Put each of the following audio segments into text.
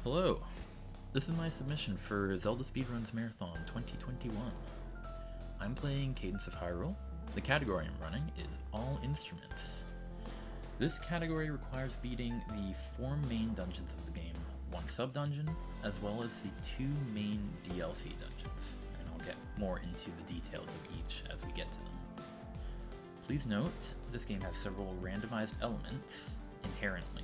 Hello, this is my submission for ZeldaSpeedRuns Marathon 2021. I'm playing Cadence of Hyrule. The category I'm running is All Instruments. This category requires beating the 4 main dungeons of the game, 1 sub-dungeon, as well as the 2 main DLC dungeons, and I'll get more into the details of each as we get to them. Please note, this game has several randomized elements, inherently,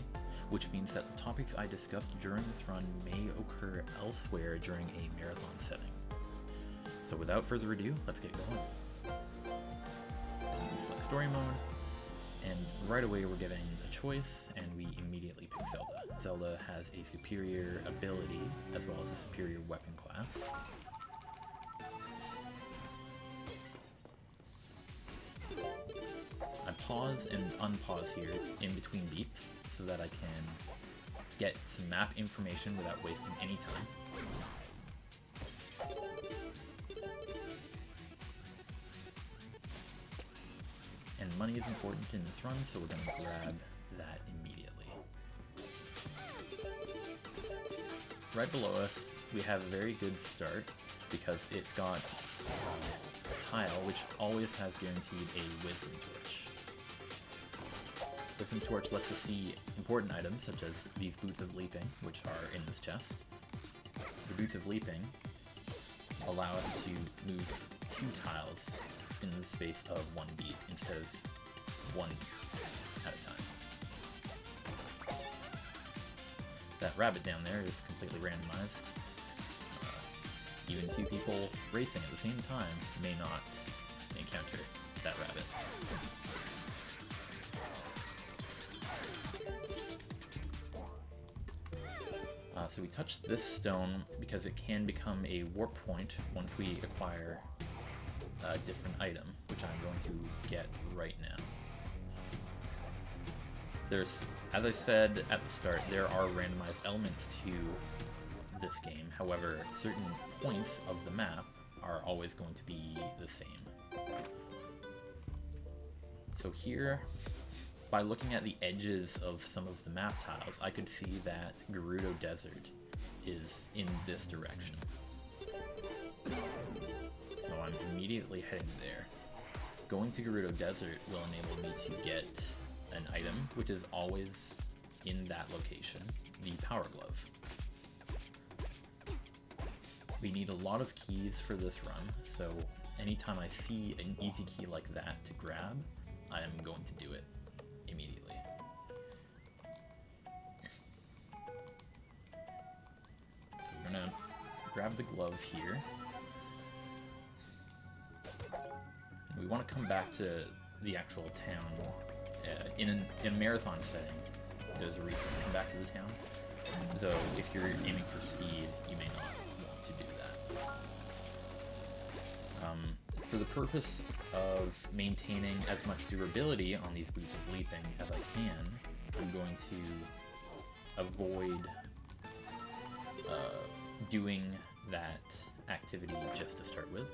which means that the topics I discussed during this run may occur elsewhere during a marathon setting. So without further ado, let's get going. We select story mode, and right away we're given a choice, and we immediately pick Zelda. Zelda has a superior ability, as well as a superior weapon class. I pause and unpause here in between beats, so that I can get some map information without wasting any time. And money is important in this run, so we're going to grab that immediately. Right below us, we have a very good start, because it's got a tile which always has guaranteed a wisdom torch. Wisdom Torch lets us see important items, such as these Boots of Leaping, which are in this chest. The Boots of Leaping allow us to move 2 tiles in the space of 1 beat, instead of 1 at a time. That rabbit down there is completely randomized. Even 2 people racing at the same time may not encounter that rabbit. So we touch this stone because it can become a warp point once we acquire a different item, which I'm going to get right now. As I said at the start, there are randomized elements to this game. However, certain points of the map are always going to be the same. So here, by looking at the edges of some of the map tiles, I could see that Gerudo Desert is in this direction. So I'm immediately heading there. Going to Gerudo Desert will enable me to get an item, which is always in that location, the Power Glove. We need a lot of keys for this run, so anytime I see an easy key like that to grab, I am going to do it immediately. So we're gonna grab the glove here. We want to come back to the actual town. In a marathon setting, there's a reason to come back to the town. So if you're aiming for speed, you may not want to do that. For the purpose of maintaining as much durability on these Boots of Leaping as I can, I'm going to avoid doing that activity just to start with.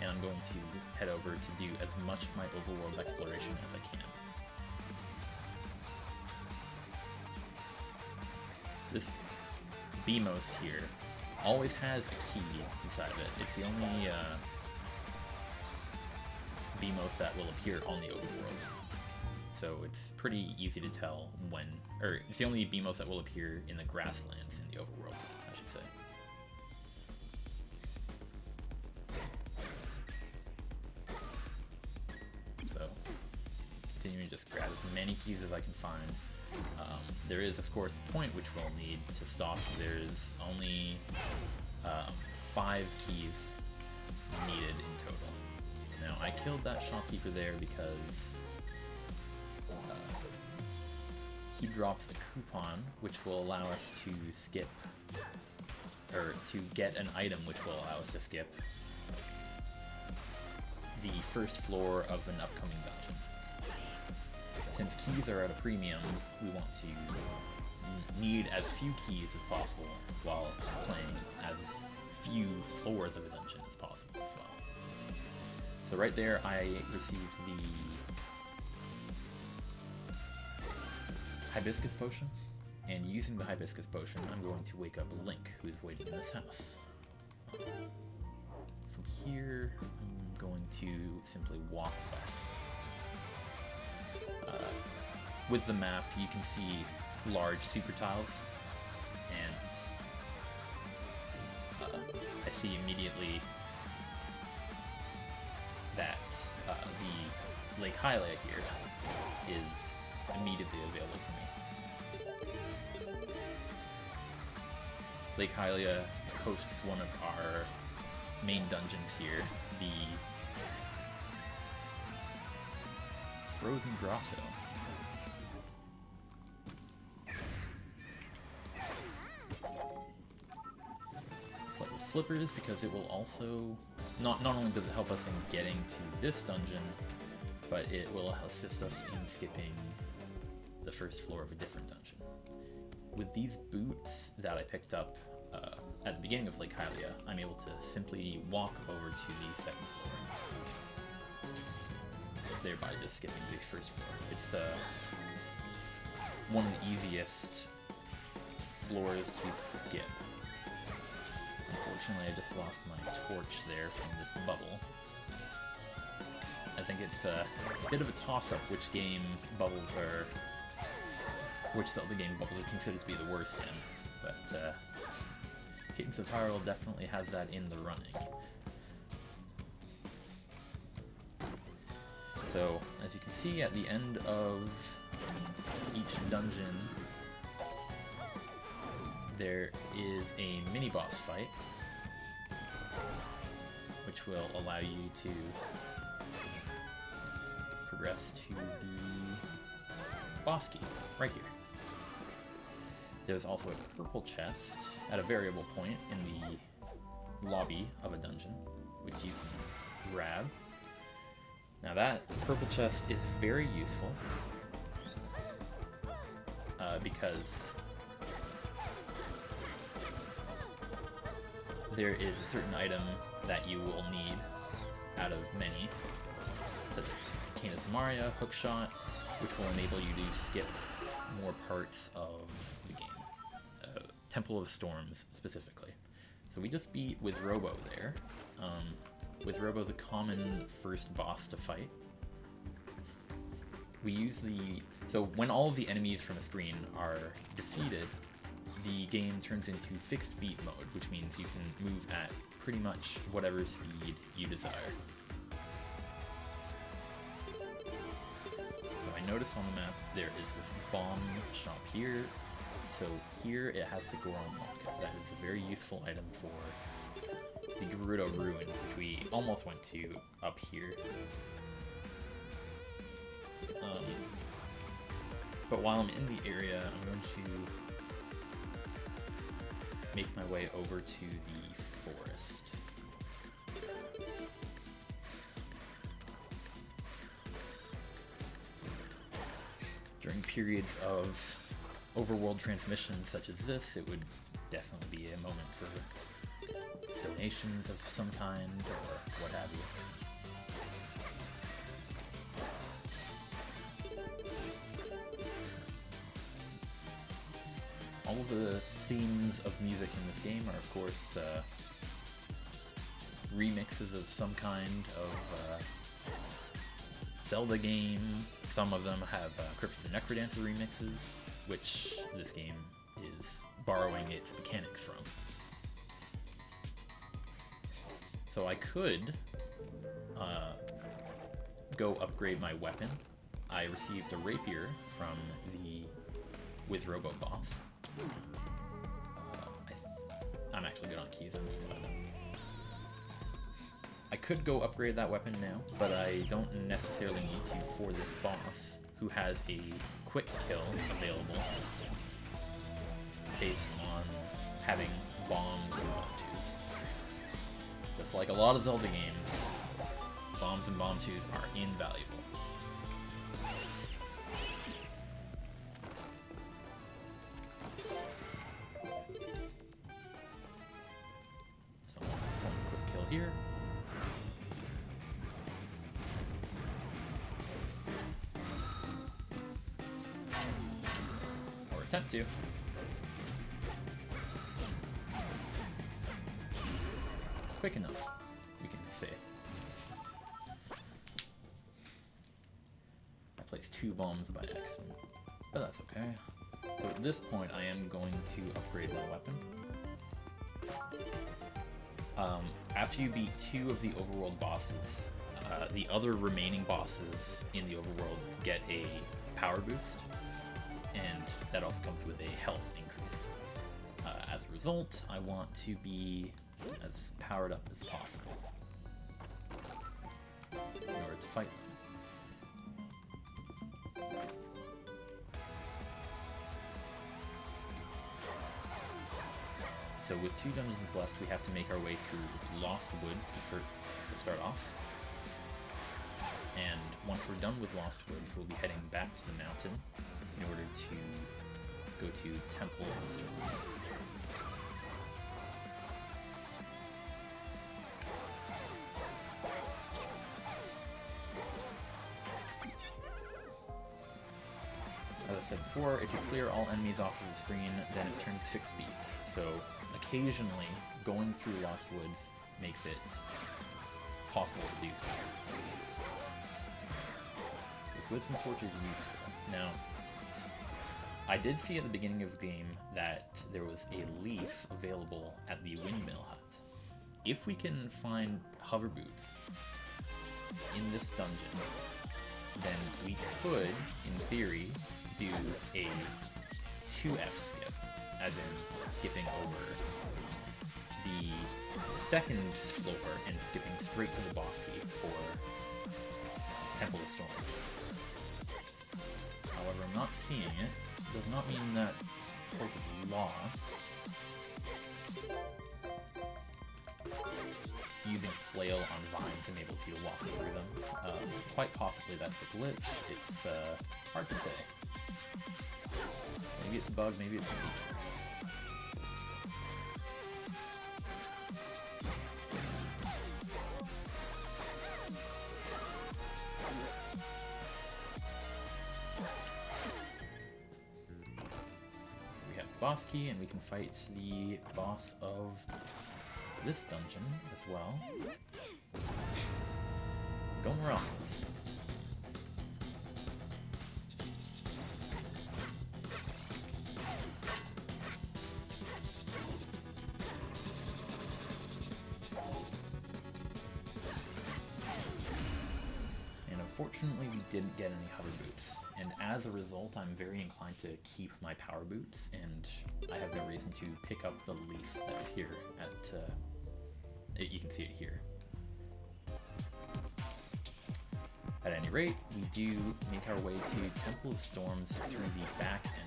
And I'm going to head over to do as much of my overworld exploration as I can. This BMOS here always has a key inside of it. It's the only BMOS that will appear on the overworld. So it's pretty easy to tell when, or it's the only BMOS that will appear in the grasslands in the overworld, I should say. So, continuing to just grab as many keys as I can find. There is, of course, a point which we'll need to stop. There's only 5 keys needed in total. Now, I killed that shopkeeper there because he drops a coupon which will allow us to skip, or to get an item which will allow us to skip the first floor of an upcoming dungeon. Since keys are at a premium, we want to need as few keys as possible while playing as few floors of a dungeon as possible as well. So right there I received the Hibiscus Potion, And using the hibiscus potion, I'm going to wake up Link, who's waiting in this house. From here, I'm going to simply walk west. With the map, you can see large super tiles, and I see immediately that the Lake Hylia here is immediately available for me. Lake Hylia hosts one of our main dungeons here, the Frozen Grotto. But with flippers, because it will also not only does it help us in getting to this dungeon, but it will assist us in skipping the first floor of a different dungeon. With these boots that I picked up at the beginning of Lake Hylia, I'm able to simply walk over to the second floor, thereby just skipping the first floor. It's one of the easiest floors to skip. Unfortunately, I just lost my torch there from this bubble. I think it's a bit of a toss-up which Zelda game bubbles are considered to be the worst in, but Cadence of Hyrule definitely has that in the running. So, as you can see at the end of each dungeon, there is a mini-boss fight, which will allow you to progress to the boss key, right here. There's also a purple chest at a variable point in the lobby of a dungeon, which you can grab. Now that purple chest is very useful, because there is a certain item that you will need out of many, such as Cane of Samaria, Hookshot, which will enable you to skip more parts of the game. Temple of Storms specifically. So we just beat with Robo there. With Robo, the common first boss to fight. We use so when all of the enemies from a screen are defeated, the game turns into fixed beat mode, which means you can move at pretty much whatever speed you desire. So I notice on the map there is this bomb shop here. So here it has the Goron Locket. That is a very useful item for the Gerudo Ruins, which we almost went to up here. But while I'm in the area, I'm going to make my way over to the forest. During periods of overworld transmissions such as this, it would definitely be a moment for donations of some kind or what have you. All of the themes of music in this game are, of course, remixes of some kind of Zelda game. Some of them have Crypt the NecroDancer remixes, which this game is borrowing its mechanics from. So I could go upgrade my weapon. I received a rapier from the With Robo boss. I'm actually good on keys. I'm just glad. I could go upgrade that weapon now, but I don't necessarily need to for this boss, who has a quick kill available based on having bombs and bomb twos. Just like a lot of Zelda games, bombs and bomb twos are invaluable. So, one quick kill here. Attempt to. Quick enough, we can say. I placed 2 bombs by accident, but that's okay. So at this point, I am going to upgrade my weapon. After you beat 2 of the overworld bosses, the other remaining bosses in the overworld get a power boost, and that also comes with a health increase. As a result, I want to be as powered up as possible in order to fight them. So with 2 dungeons left, we have to make our way through Lost Woods to start off. And once we're done with Lost Woods, we'll be heading back to the mountain in order to go to Temple of Storms. As I said before, if you clear all enemies off of the screen, then it turns fixed speed. So occasionally, going through Lost Woods makes it possible to do so. This Wisdom Torch is useful. Now, I did see at the beginning of the game that there was a leaf available at the Windmill Hut. If we can find hover boots in this dungeon, then we could, in theory, do a 2F skip, as in skipping over the second floor and skipping straight to the boss key for Temple of Storms. However, I'm not seeing it. Does not mean that hope is lost. Using flail on vines enables you to walk through them. Quite possibly that's a glitch. It's hard to say. Maybe it's a bug, maybe it's a feature. We have the boss key, and we can fight the boss of this dungeon as well. Gomerons. Unfortunately, we didn't get any hover boots, and as a result, I'm very inclined to keep my power boots, and I have no reason to pick up the leaf that's here at, you can see it here. At any rate, we do make our way to Temple of Storms through the back entrance.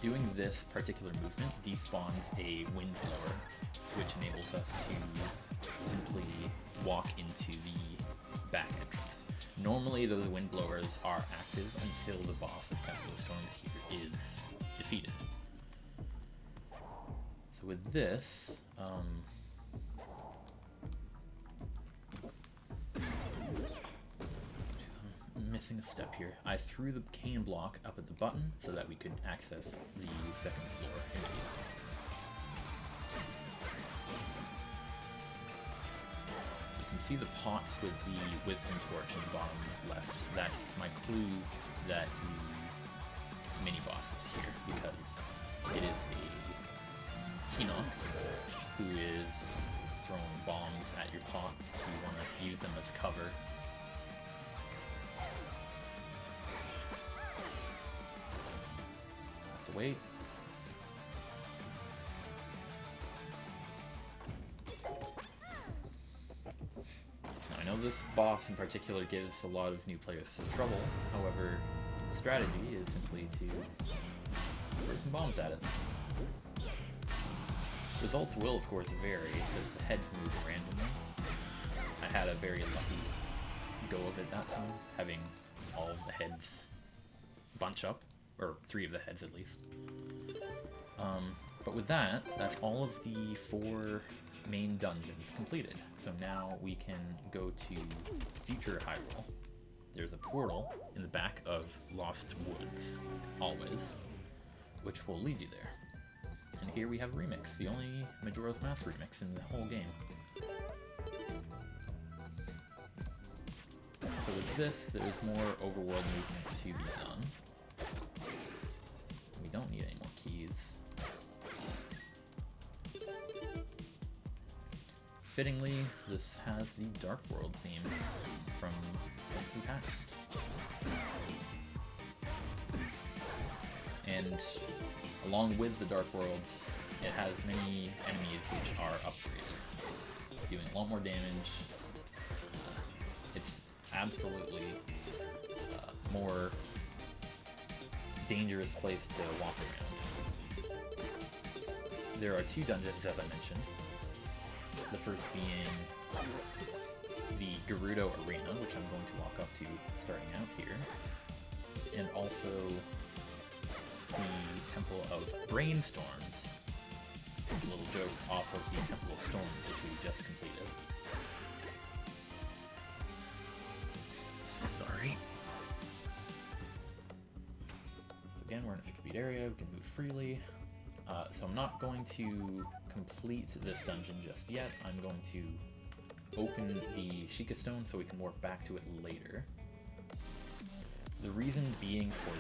Doing this particular movement despawns a wind blower, which enables us to simply walk into the back entrance. Normally those wind blowers are active until the boss of Temple of Storms here is defeated. So with this, missing a step here. I threw the cane block up at the button so that we could access the second floor immediately. You can see the pots with the wisdom torch in the bottom left. That's my clue that the mini boss is here, because it is a Kinox who is throwing bombs at your pots. You want to use them as cover. Wait. Now, I know this boss in particular gives a lot of new players some trouble. However, the strategy is simply to throw some bombs at it. Results will, of course, vary because the heads move randomly. I had a very lucky go of it that time, having all of the heads bunch up. Or 3 of the heads at least. But with that, that's all of the 4 main dungeons completed. So now we can go to future Hyrule. There's a portal in the back of Lost Woods, always, which will lead you there. And here we have a remix, the only Majora's Mask remix in the whole game. So with this, there's more overworld movement to be done. We don't need any more keys. Fittingly, this has the Dark World theme from the past. And along with the Dark World, it has many enemies which are upgraded, doing a lot more damage. It's absolutely more dangerous place to walk around. There are 2 dungeons, as I mentioned. The first being the Gerudo Arena, which I'm going to walk up to starting out here, and also the Temple of Brainstorms, a little joke off of the Temple of Storms, which we just completed. Sorry. So again, we're in a fixed speed area, we can move freely. So I'm not going to complete this dungeon just yet. I'm going to open the Sheikah Stone so we can warp back to it later. The reason being for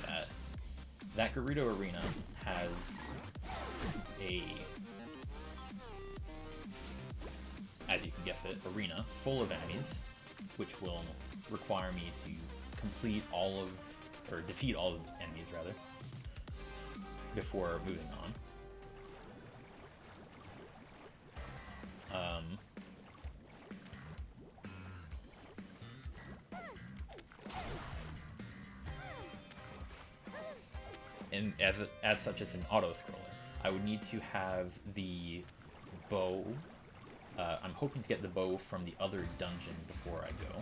that Gerudo Arena has a, as you can guess it, arena full of enemies, which will require me to complete all of, or defeat all of the enemies rather, before moving on. And as such, it's an auto-scroller. I would need to have the bow. I'm hoping to get the bow from the other dungeon before I go,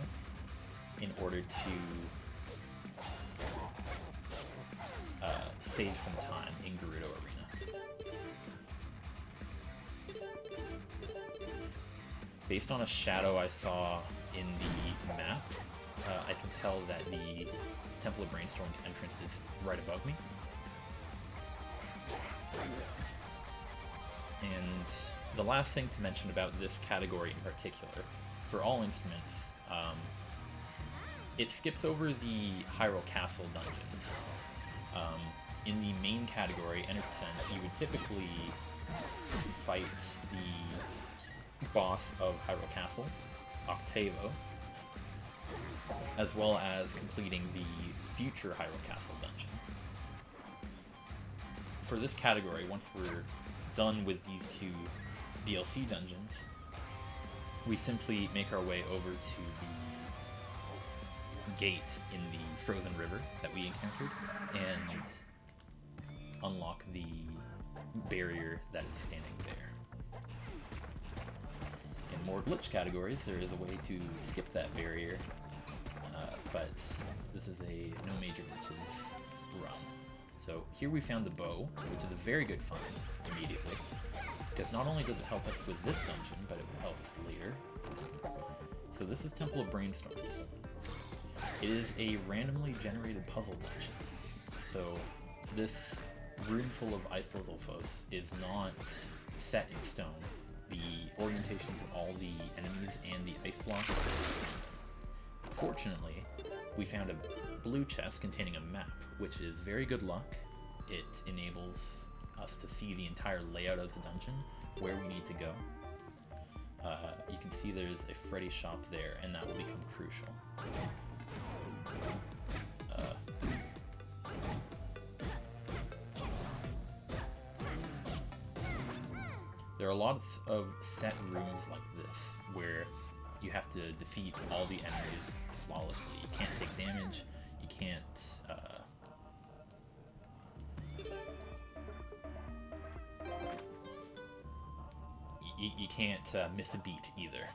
in order to save some time in Gerudo Arena. Based on a shadow I saw in the map, I can tell that the Temple of Brainstorms entrance is right above me. And the last thing to mention about this category in particular, for all instruments, it skips over the Hyrule Castle dungeons. In the main category, Enter Percent, you would typically fight the boss of Hyrule Castle, Octavo, as well as completing the future Hyrule Castle dungeon. For this category, once we're done with these 2 DLC dungeons, we simply make our way over to the gate in the frozen river that we encountered and unlock the barrier that is standing there. In more glitch categories, there is a way to skip that barrier, but this is a no major glitches run. So here we found the bow, which is a very good find immediately, because not only does it help us with this dungeon, but it will help us later. So this is Temple of Brainstorms. It is a randomly generated puzzle dungeon. So this room full of Ice Lizalfos is not set in stone. The orientations of all the enemies and the ice blocks are different. Fortunately, we found a blue chest containing a map, which is very good luck. It enables us to see the entire layout of the dungeon, where we need to go. You can see there's a Freddy shop there, and that will become crucial. There are lots of set rooms like this, where you have to defeat all the enemies flawlessly. You can't take damage, you can't you can't miss a beat either,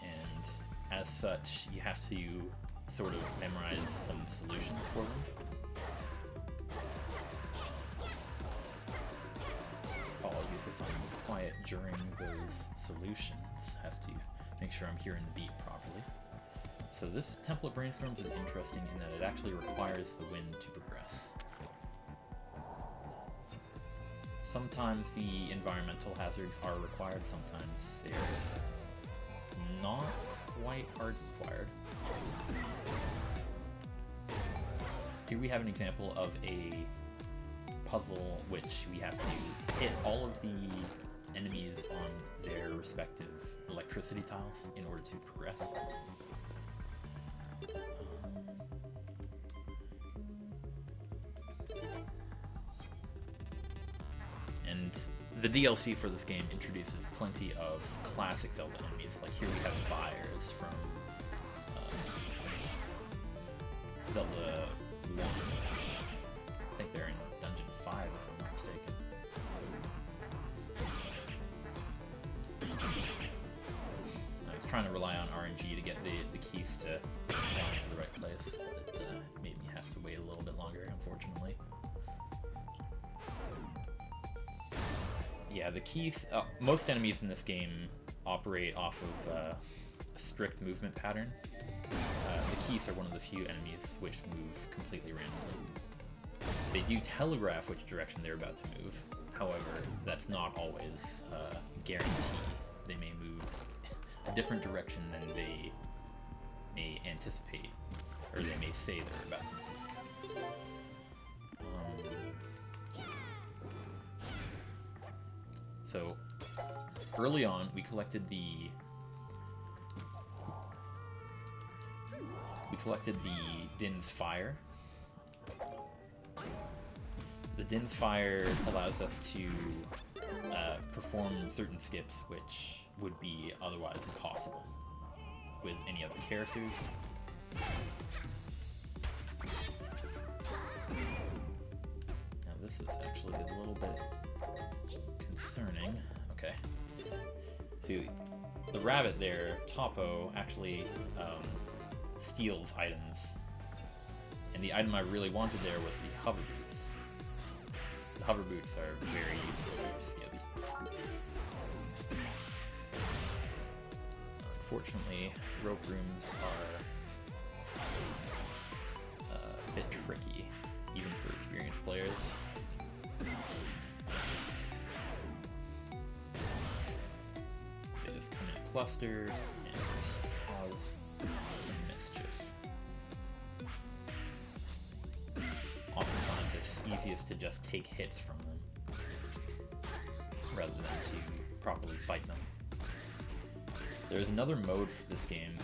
and as such you have to sort of memorize some solutions for them. Apologies during those solutions. Have to make sure I'm hearing the beat properly. So this Temple of Brainstorms is interesting in that it actually requires the wind to progress. Sometimes the environmental hazards are required, sometimes they're not quite hard required. Here we have an example of a puzzle which we have to hit all of the enemies on their respective electricity tiles in order to progress. And the DLC for this game introduces plenty of classic Zelda enemies. Like here we have fires from Zelda 1. I think they're in Dungeon 5 if I'm not mistaken. I was trying to rely on RNG to get the keys to fall into the right place, but it made me have to wait a little bit longer, unfortunately. Yeah, the keys, most enemies in this game operate off of a strict movement pattern. The keys are one of the few enemies which move completely randomly. They do telegraph which direction they're about to move, however, that's not always guaranteed. They may move a different direction than they may anticipate, or they may say they're about to move. So, early on, we collected the Din's Fire. The Din's Fire allows us to perform certain skips which would be otherwise impossible with any other characters. Now this is actually a little bit concerning. Okay. See, the rabbit there, Topo, actually steals items. And the item I really wanted there was the hover boots. The hover boots are very useful for skips. Unfortunately, rope rooms are a bit tricky, even for experienced players. They just come in a cluster and cause some mischief. Oftentimes it's easiest to just take hits from them, rather than to properly fight them. There's another mode for this game,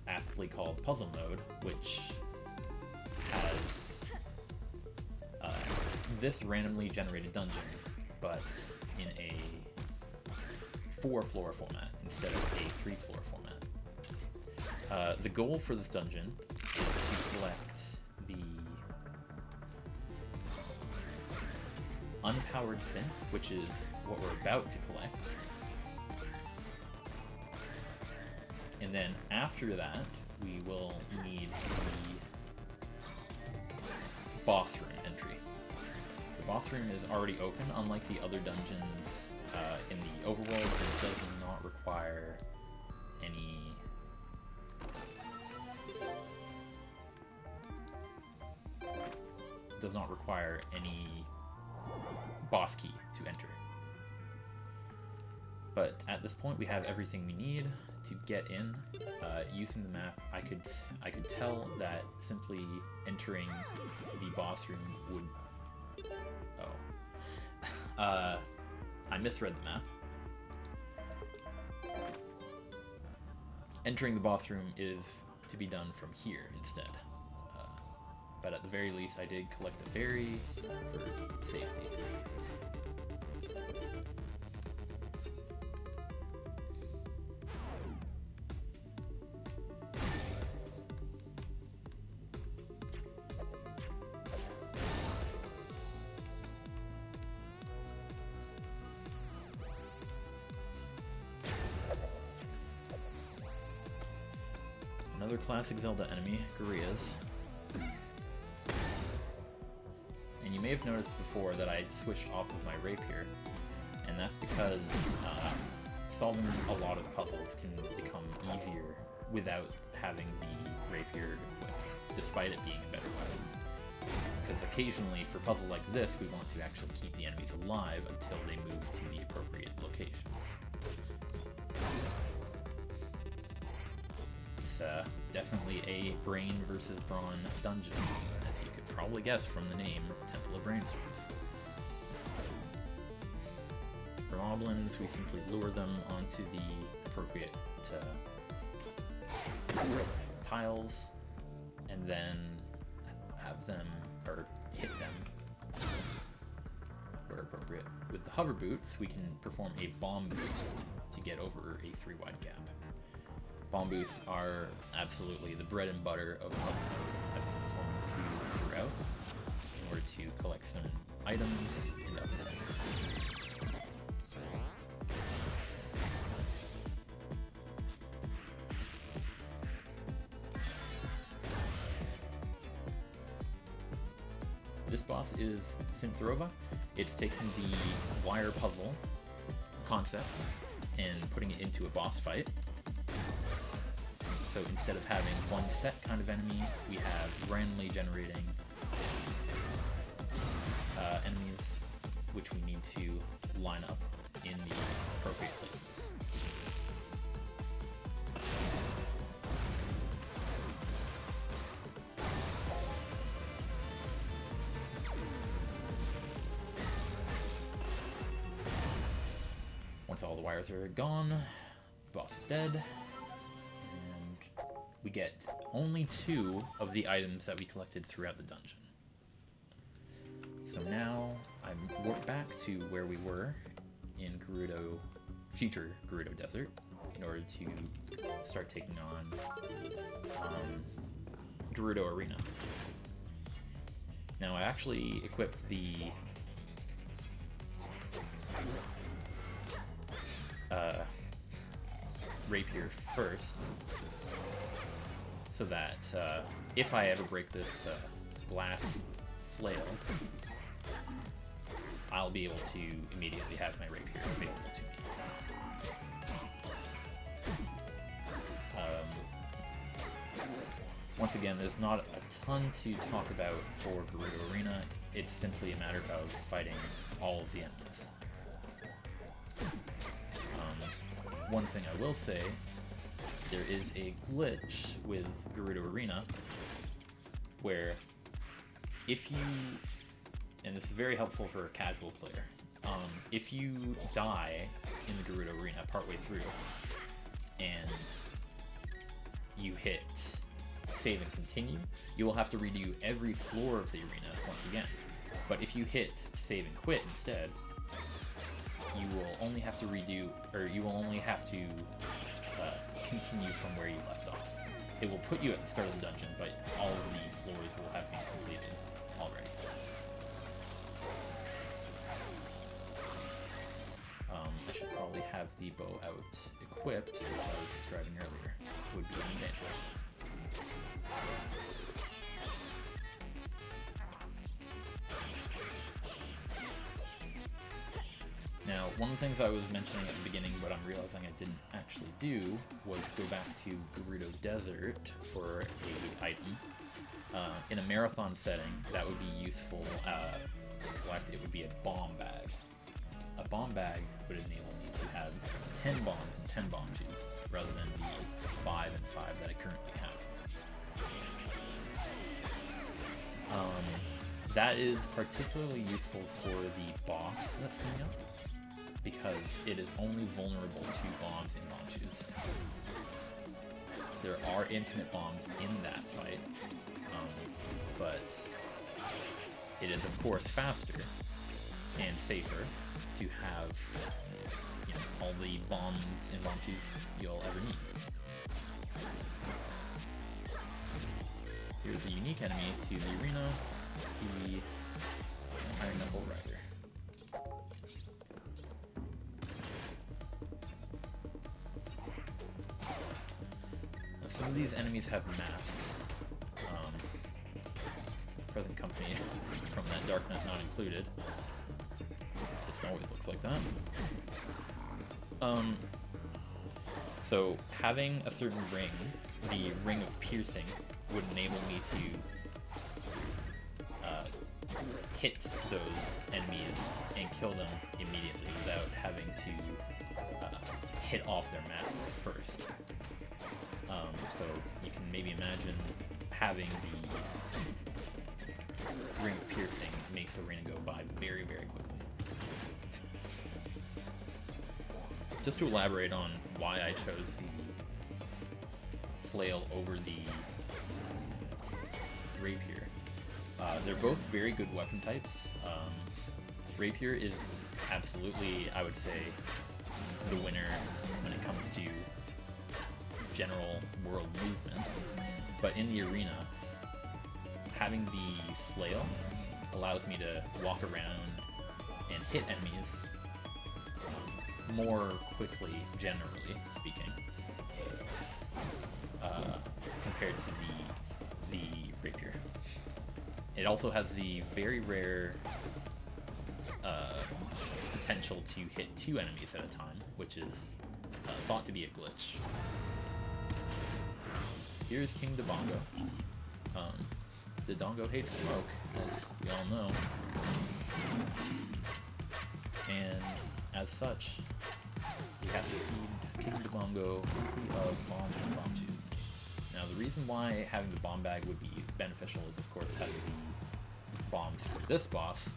aptly called Puzzle Mode, which has this randomly generated dungeon, but in a 4-floor format instead of a 3-floor format. The goal for this dungeon is to collect the unpowered synth, which is what we're about to collect. And then after that, we will need the boss room entry. The boss room is already open, unlike the other dungeons in the overworld. It does not require any boss key to enter. But at this point, we have everything we need to get in. Using the map, I could tell that simply entering the boss room would. Oh, I misread the map. Entering the boss room is to be done from here instead. But at the very least, I did collect the fairy for safety. Another classic Zelda enemy, gorillas. And you may have noticed before that I switched off of my rapier, and that's because solving a lot of puzzles can become easier without having the rapier equipped, despite it being a better weapon. Because occasionally, for puzzles like this, we want to actually keep the enemies alive until they move to the appropriate locations. It's definitely a brain versus brawn dungeon, as you could probably guess from the name, Temple of Brain Swords. For moblins, we simply lure them onto the appropriate tiles, and then have them, or hit them where appropriate. With the hover boots, we can perform a bomb boost to get over a 3-wide gap. Bomb boosts are absolutely the bread and butter of puzzle mode. I've been performing throughout in order to collect some items and other things. This boss is Synthroba. It's taking the wire puzzle concept and putting it into a boss fight. So instead of having one set kind of enemy, we have randomly generating enemies which we need to line up in the appropriate places. Once all the wires are gone, the boss is dead, and we get only 2 of the items that we collected throughout the dungeon. So now I'm warped back to where we were in future Gerudo Desert, in order to start taking on Gerudo Arena. Now I actually equipped the rapier first, so that if I ever break this glass flail, I'll be able to immediately have my rapier available to me. Once again, there's not a ton to talk about for Gerudo Arena. It's simply a matter of fighting all of the enemies. One thing I will say, there is a glitch with Gerudo Arena where if you, and this is very helpful for a casual player, if you die in the Gerudo Arena partway through and you hit save and continue, you will have to redo every floor of the arena once again. But if you hit save and quit instead, you will only have to continue from where you left off. It will put you at the start of the dungeon, but all of the floors will have been completed already. I should probably have the bow out equipped, as I was describing earlier. It would be an advantage. Now, one of the things I was mentioning at the beginning, but I'm realizing I didn't actually do, was go back to Gerudo Desert for a item. In a marathon setting, that would be useful to collect. It would be a bomb bag. A bomb bag would enable me to have 10 bombs and 10 bomb juice, rather than the 5 and 5 that I currently have. That is particularly useful for the boss that's coming up, because it is only vulnerable to bombs and bomb juice. There are infinite bombs in that fight, but it is of course faster and safer to have, you know, all the bombs and bomb juice you'll ever need. Here's a unique enemy to the arena, the Iron Knuckle Rider. Some of these enemies have masks. Present company from that Dark Knight not included. almost always looks like that. So having a certain ring, the Ring of Piercing, would enable me to hit those enemies and kill them immediately without having to hit off their masks first. So you can maybe imagine having the Ring of Piercing makes the arena go by very, very quickly. Just to elaborate on why I chose the flail over the rapier. They're both very good weapon types. Rapier is absolutely, I would say, the winner when it comes to general world movement. But in the arena, having the flail allows me to walk around and hit enemies more quickly, generally speaking, compared to the rapier. It also has the very rare potential to hit 2 enemies at a time, which is thought to be a glitch. Here's King Dodongo. Dodongo hates smoke, as we all know. And as such, you have to feed King Dodongo plenty of bombs and bomb juice. Now, the reason why having the bomb bag would be beneficial is, of course, having the bombs for this boss,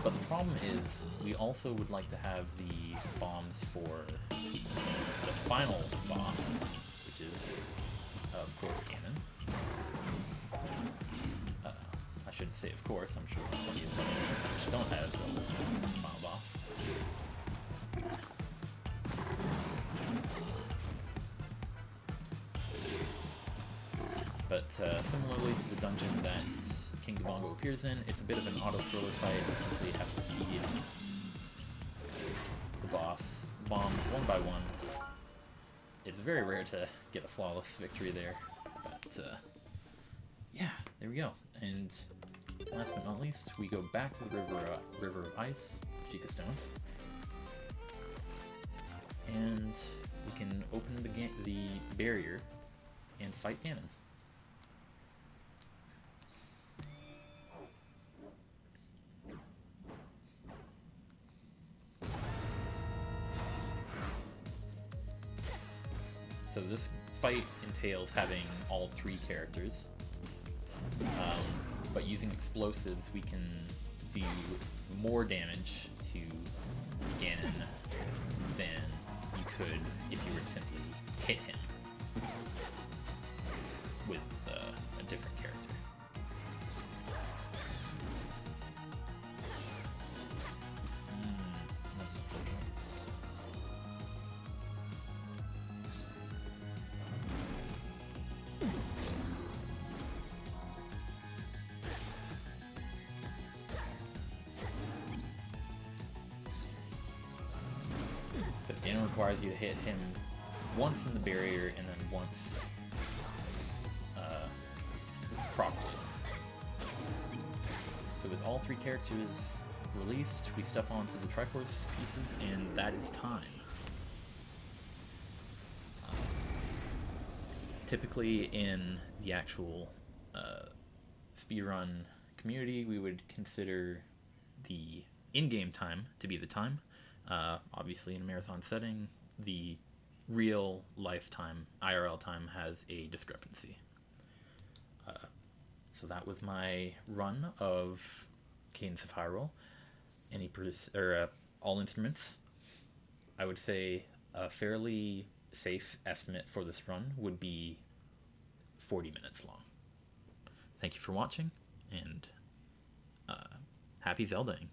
but the problem is we also would like to have the bombs for the final boss, which is, of course, Ganon. I shouldn't say of course, I'm sure there's plenty of Zelda games which don't have Zelda's final boss. But similarly to the dungeon that King Dodongo appears in, it's a bit of an auto-scroller fight. You simply have to feed the boss bombs one by one. It's very rare to get a flawless victory there, but yeah, there we go. And last but not least, we go back to the River of Ice, Chica Stone, and we can open the barrier and fight Ganon. So this fight entails having all 3 characters, but using explosives we can do more damage to Ganon than you could if you were to simply hit him with a different character. Ganon requires you to hit him once in the barrier and then once properly. So with all 3 characters released, we step onto the Triforce pieces, and that is time. Typically in the actual speedrun community, we would consider the in-game time to be the time. Obviously, in a marathon setting, the real lifetime, IRL time, has a discrepancy. So that was my run of Cadence of Hyrule. All instruments. I would say a fairly safe estimate for this run would be 40 minutes long. Thank you for watching, and happy Zeldaing.